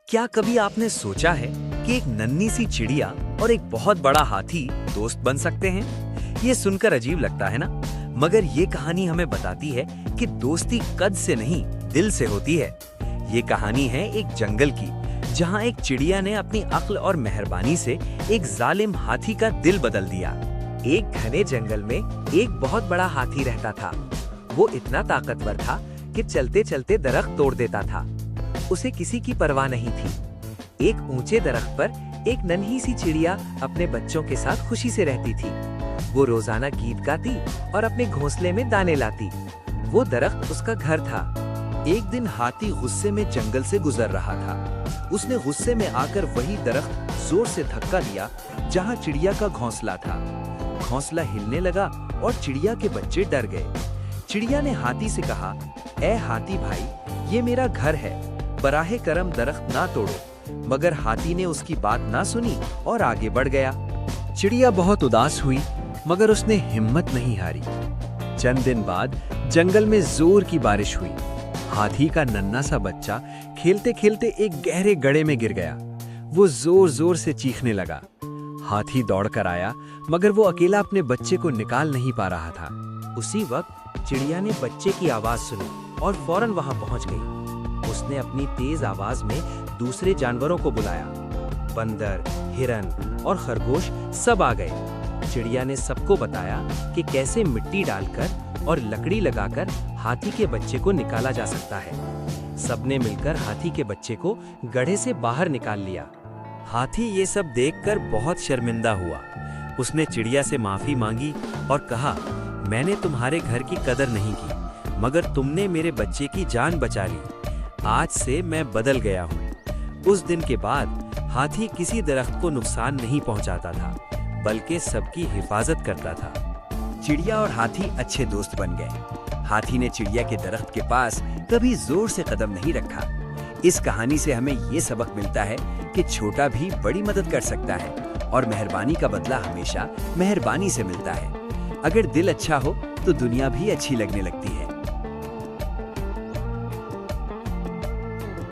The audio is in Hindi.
क्या कभी आपने सोचा है कि एक नन्ही सी चिड़िया और एक बहुत बड़ा हाथी दोस्त बन सकते हैं? ये सुनकर अजीब लगता है ना, मगर ये कहानी हमें बताती है कि दोस्ती कद से नहीं, दिल से होती है। ये कहानी है एक जंगल की, जहाँ एक चिड़िया ने अपनी अक्ल और मेहरबानी से एक जालिम हाथी का दिल बदल दिया। एक घने जंगल में एक बहुत बड़ा हाथी रहता था। वो इतना ताकतवर था कि चलते चलते दरख्त तोड़ देता था। उसे किसी की परवाह नहीं थी। एक ऊंचे दरख्त पर एक नन्ही सी चिड़िया अपने बच्चों के साथ खुशी से रहती थी। वो रोजाना गीत गाती और अपने घोंसले में दाने लाती। वो दरख्त उसका घर था। एक दिन हाथी गुस्से में जंगल से गुजर रहा था। उसने गुस्से में आकर वही दरख्त जोर से धक्का दिया जहाँ चिड़िया का घोंसला था। घोंसला हिलने लगा और चिड़िया के बच्चे डर गए। चिड़िया ने हाथी से कहा, "ए हाथी भाई, ये मेरा घर है, बराहे करम दरख्त ना तोड़ो।" मगर हाथी ने उसकी बात ना सुनी और आगे बढ़ गया। चिड़िया बहुत उदास हुई, मगर उसने हिम्मत नहीं हारी। चंद दिन बाद जंगल में जोर की बारिश हुई। हाथी का नन्हा सा बच्चा खेलते खेलते एक गहरे गड्ढे में गिर गया। वो जोर जोर से चीखने लगा। हाथी दौड़कर आया, मगर वो अकेला अपने बच्चे को निकाल नहीं पा रहा था। उसी वक्त चिड़िया ने बच्चे की आवाज सुनी और फौरन वहां पहुंच गई। उसने अपनी तेज आवाज में दूसरे जानवरों को बुलाया। बंदर, हिरन और खरगोश सब आ गए। चिड़िया ने सबको बताया कि कैसे मिट्टी डालकर और लकड़ी लगाकर हाथी के बच्चे को निकाला जा सकता है। सबने मिलकर हाथी के बच्चे को गड्ढे से बाहर निकाल लिया। हाथी ये सब देखकर बहुत शर्मिंदा हुआ। उसने चिड़िया से माफी मांगी और कहा, "मैंने तुम्हारे घर की कदर नहीं की, मगर तुमने मेरे बच्चे की जान बचा ली। आज से मैं बदल गया हूँ।" उस दिन के बाद हाथी किसी दरख्त को नुकसान नहीं पहुंचाता था, बल्कि सबकी हिफाजत करता था। चिड़िया और हाथी अच्छे दोस्त बन गए। हाथी ने चिड़िया के दरख्त के पास कभी जोर से कदम नहीं रखा। इस कहानी से हमें ये सबक मिलता है कि छोटा भी बड़ी मदद कर सकता है और मेहरबानी का बदला हमेशा मेहरबानी से मिलता है। अगर दिल अच्छा हो तो दुनिया भी अच्छी लगने लगती है।